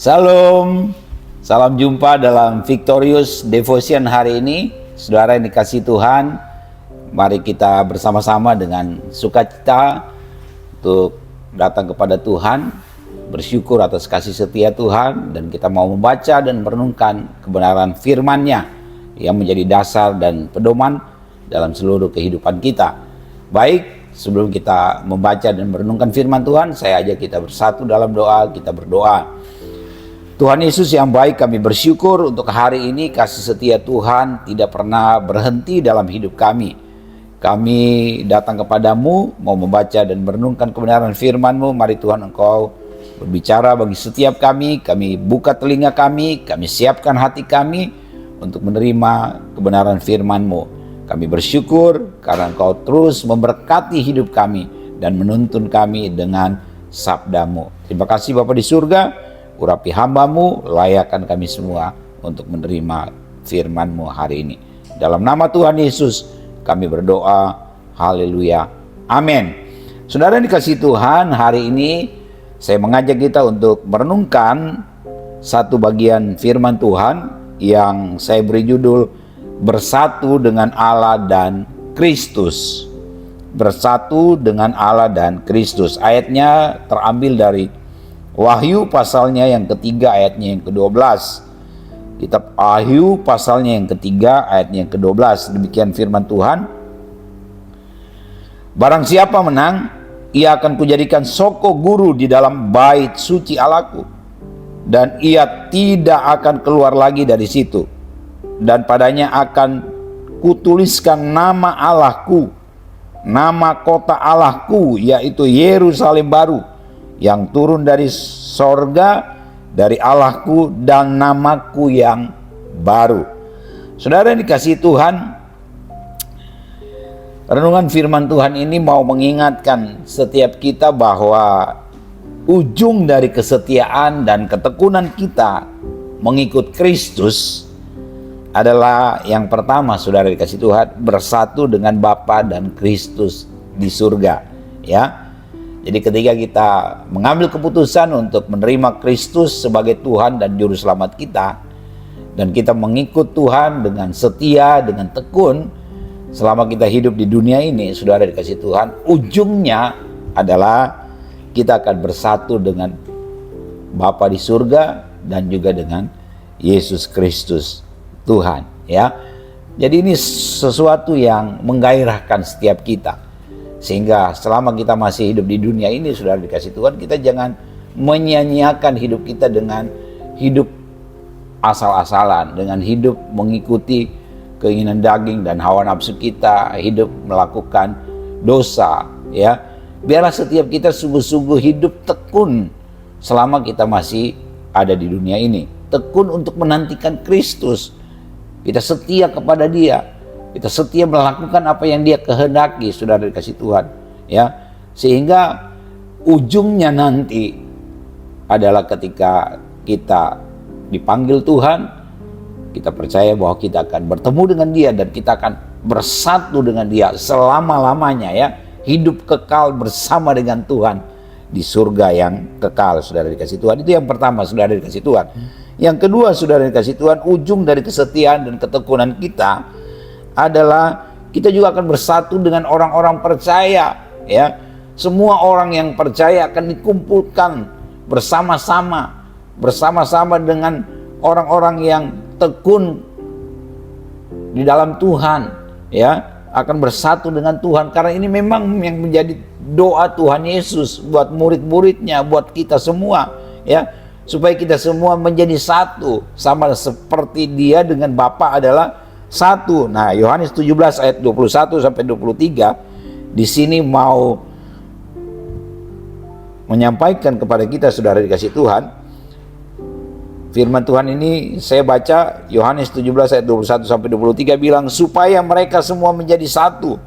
Salam, salam jumpa dalam Victorious Devotion hari ini. Saudara yang dikasihi Tuhan, mari kita bersama-sama dengan sukacita untuk datang kepada Tuhan, bersyukur atas kasih setia Tuhan, dan kita mau membaca dan merenungkan kebenaran firman-Nya yang menjadi dasar dan pedoman dalam seluruh kehidupan kita. Baik, sebelum kita membaca dan merenungkan firman Tuhan, saya ajak kita bersatu dalam doa. Kita berdoa. Tuhan Yesus yang baik, kami bersyukur untuk hari ini kasih setia Tuhan tidak pernah berhenti dalam hidup kami. Kami datang kepadamu mau membaca dan merenungkan kebenaran firman-Mu. Mari Tuhan Engkau berbicara bagi setiap kami buka telinga kami siapkan hati kami untuk menerima kebenaran firman-Mu. Kami bersyukur karena Engkau terus memberkati hidup kami dan menuntun kami dengan sabda-Mu. Terima kasih Bapa di surga. Urapi hamba-Mu, layakkan kami semua untuk menerima firman-Mu hari ini. Dalam nama Tuhan Yesus kami berdoa, haleluya, amin. Saudara yang dikasihi Tuhan, hari ini saya mengajak kita untuk merenungkan satu bagian firman Tuhan yang saya beri judul Bersatu dengan Allah dan Kristus. Bersatu dengan Allah dan Kristus. Ayatnya terambil dari Wahyu pasalnya yang ketiga ayatnya yang ke-12. Kitab Wahyu pasalnya yang ketiga ayatnya yang ke-12. Demikian firman Tuhan. Barang siapa menang, ia akan kujadikan soko guru di dalam bait suci Allahku, dan ia tidak akan keluar lagi dari situ. Dan padanya akan kutuliskan nama Allahku, nama kota Allahku, yaitu Yerusalem baru, yang turun dari sorga, dari Allahku, dan namaku yang baru. Saudara yang dikasihi Tuhan, renungan firman Tuhan ini mau mengingatkan setiap kita bahwa ujung dari kesetiaan dan ketekunan kita mengikut Kristus adalah yang pertama, saudara dikasihi Tuhan, bersatu dengan Bapa dan Kristus di surga, ya. Jadi ketika kita mengambil keputusan untuk menerima Kristus sebagai Tuhan dan Juru Selamat kita, dan kita mengikut Tuhan dengan setia, dengan tekun, selama kita hidup di dunia ini, saudara dikasihi Tuhan, ujungnya adalah kita akan bersatu dengan Bapa di surga dan juga dengan Yesus Kristus Tuhan, ya. Jadi ini sesuatu yang menggairahkan setiap kita. Sehingga selama kita masih hidup di dunia ini, saudara dikasihi Tuhan, kita jangan menyia-nyiakan hidup kita dengan hidup asal-asalan, dengan hidup mengikuti keinginan daging dan hawa nafsu kita, hidup melakukan dosa, ya. Biarlah setiap kita sungguh-sungguh hidup tekun selama kita masih ada di dunia ini. Tekun untuk menantikan Kristus. Kita setia kepada Dia. Kita setia melakukan apa yang Dia kehendaki, saudara dikasihi Tuhan, ya. Sehingga ujungnya nanti adalah ketika kita dipanggil Tuhan, kita percaya bahwa kita akan bertemu dengan Dia dan kita akan bersatu dengan Dia selama-lamanya, ya. Hidup kekal bersama dengan Tuhan di surga yang kekal, saudara dikasihi Tuhan. Itu yang pertama, saudara dikasihi Tuhan. Yang kedua, saudara dikasihi Tuhan, ujung dari kesetiaan dan ketekunan kita adalah kita juga akan bersatu dengan orang-orang percaya, ya. Semua orang yang percaya akan dikumpulkan bersama-sama dengan orang-orang yang tekun di dalam Tuhan, ya, akan bersatu dengan Tuhan. Karena ini memang yang menjadi doa Tuhan Yesus buat murid-muridnya, buat kita semua, ya, supaya kita semua menjadi satu, sama seperti Dia dengan Bapa adalah satu. Nah, Yohanes 17 ayat 21 sampai 23 di sini mau menyampaikan kepada kita, saudara dikasihi Tuhan, firman Tuhan ini saya baca. Yohanes 17 ayat 21 sampai 23 bilang, supaya mereka semua menjadi satu,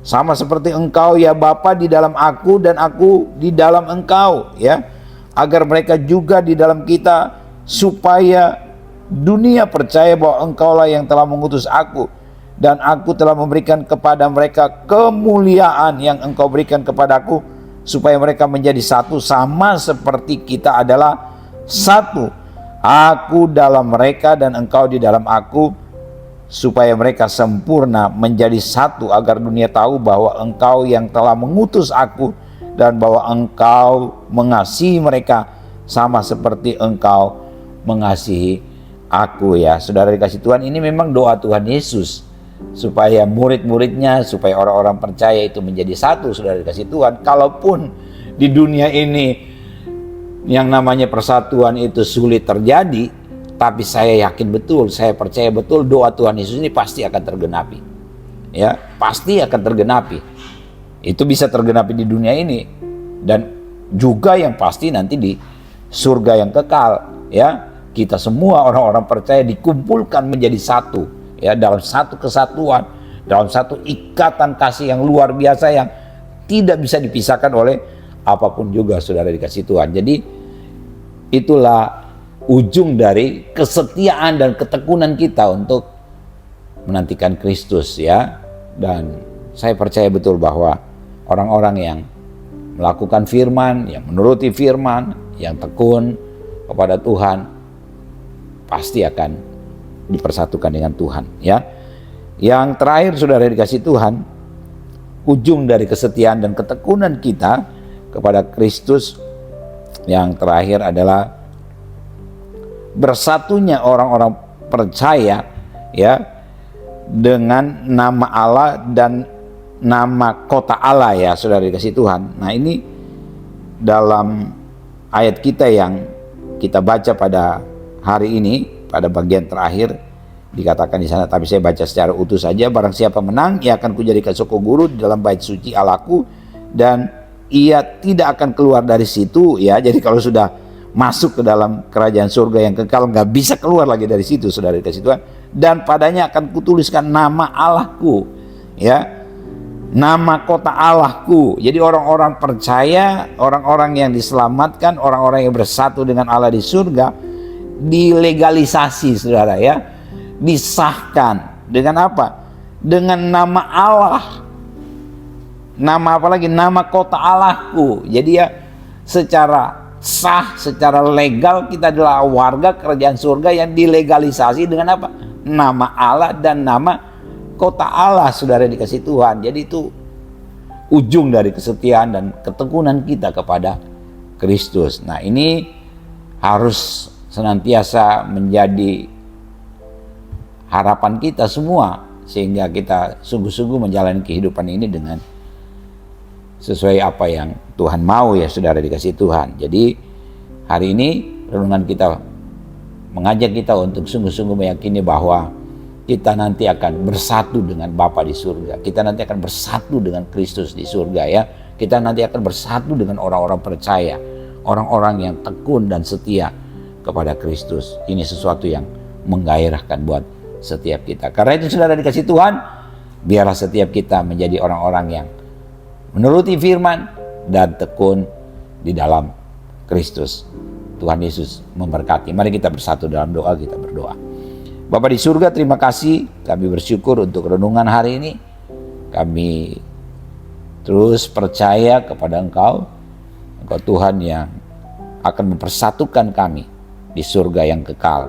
sama seperti Engkau ya Bapa di dalam aku dan aku di dalam Engkau, ya, agar mereka juga di dalam kita, supaya dunia percaya bahwa Engkaulah yang telah mengutus aku, dan aku telah memberikan kepada mereka kemuliaan yang Engkau berikan kepadaku, supaya mereka menjadi satu sama seperti kita adalah satu. Aku dalam mereka dan engkau di dalam aku, supaya mereka sempurna menjadi satu, agar dunia tahu bahwa engkau yang telah mengutus aku dan bahwa engkau mengasihi mereka sama seperti engkau mengasihi aku. Ya, saudara dikasih Tuhan, ini memang doa Tuhan Yesus supaya murid-muridnya, supaya orang-orang percaya itu menjadi satu. Saudara dikasih Tuhan, kalaupun di dunia ini yang namanya persatuan itu sulit terjadi, tapi saya yakin betul, saya percaya betul doa Tuhan Yesus ini pasti akan tergenapi. Ya, pasti akan tergenapi. Itu bisa tergenapi di dunia ini dan juga yang pasti nanti di surga yang kekal. Ya, kita semua orang-orang percaya dikumpulkan menjadi satu, ya, dalam satu kesatuan, dalam satu ikatan kasih yang luar biasa yang tidak bisa dipisahkan oleh apapun juga, saudara dikasih Tuhan. Jadi itulah ujung dari kesetiaan dan ketekunan kita untuk menantikan Kristus, ya. Dan saya percaya betul bahwa orang-orang yang melakukan firman, yang menuruti firman, yang tekun kepada Tuhan, pasti akan dipersatukan dengan Tuhan, ya. Yang terakhir, saudara dikasih Tuhan, ujung dari kesetiaan dan ketekunan kita kepada Kristus yang terakhir adalah bersatunya orang-orang percaya, ya, dengan nama Allah dan nama kota Allah, ya, saudara dikasih Tuhan. Nah, ini dalam ayat kita yang kita baca pada hari ini, pada bagian terakhir dikatakan di sana, tapi saya baca secara utuh saja. Barang siapa menang, ia akan kujadikan soko guru di dalam bait suci Allahku, dan ia tidak akan keluar dari situ, ya. Jadi kalau sudah masuk ke dalam kerajaan surga yang kekal, nggak bisa keluar lagi dari situ, saudara dikasih Tuhan. Dan padanya akan kutuliskan nama Allahku, ya, nama kota Allahku. Jadi orang-orang percaya, orang-orang yang diselamatkan, orang-orang yang bersatu dengan Allah di surga, dilegalisasi, saudara, ya, disahkan dengan apa? Dengan nama Allah. Nama apa lagi? Nama kota Allahku. Jadi ya, secara sah, secara legal kita adalah warga kerajaan surga yang dilegalisasi dengan apa? Nama Allah dan nama kota Allah, saudara dikasih Tuhan. Jadi itu ujung dari kesetiaan dan ketekunan kita kepada Kristus. Nah, ini harus senantiasa menjadi harapan kita semua, sehingga kita sungguh-sungguh menjalani kehidupan ini dengan sesuai apa yang Tuhan mau, ya, saudara dikasih Tuhan. Jadi hari ini renungan kita mengajak kita untuk sungguh-sungguh meyakini bahwa kita nanti akan bersatu dengan Bapa di surga. Kita nanti akan bersatu dengan Kristus di surga, ya. Kita nanti akan bersatu dengan orang-orang percaya, orang-orang yang tekun dan setia kepada Kristus. Ini sesuatu yang menggairahkan buat setiap kita. Karena itu, saudara dikasih Tuhan, biarlah setiap kita menjadi orang-orang yang menuruti firman dan tekun di dalam Kristus. Tuhan Yesus memberkati. Mari kita bersatu dalam doa, kita berdoa. Bapa di surga, terima kasih, kami bersyukur untuk renungan hari ini. Kami terus percaya kepada Engkau Tuhan yang akan mempersatukan kami di surga yang kekal.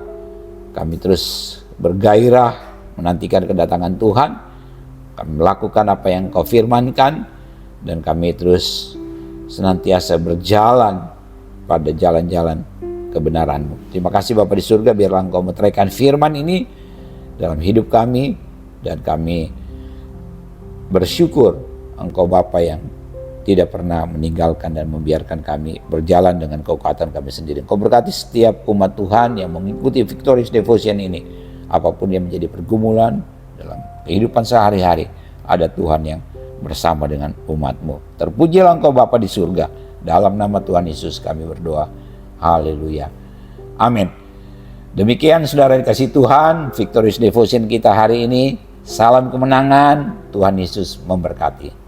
Kami terus bergairah menantikan kedatangan Tuhan. Kami melakukan apa yang Engkau firmankan, dan kami terus senantiasa berjalan pada jalan-jalan kebenaran-Mu. Terima kasih Bapa di surga, biarlah Engkau meteraikan firman ini dalam hidup kami, dan kami bersyukur Engkau Bapa yang tidak pernah meninggalkan dan membiarkan kami berjalan dengan kekuatan kami sendiri. Engkau berkati setiap umat Tuhan yang mengikuti Victorious Devotion ini, apapun yang menjadi pergumulan dalam kehidupan sehari-hari, ada Tuhan yang bersama dengan umat-Mu. Terpujilah Engkau Bapa di surga. Dalam nama Tuhan Yesus kami berdoa. Haleluya. Amin. Demikian saudara dikasih Tuhan, Victorious Devotion kita hari ini. Salam kemenangan. Tuhan Yesus memberkati.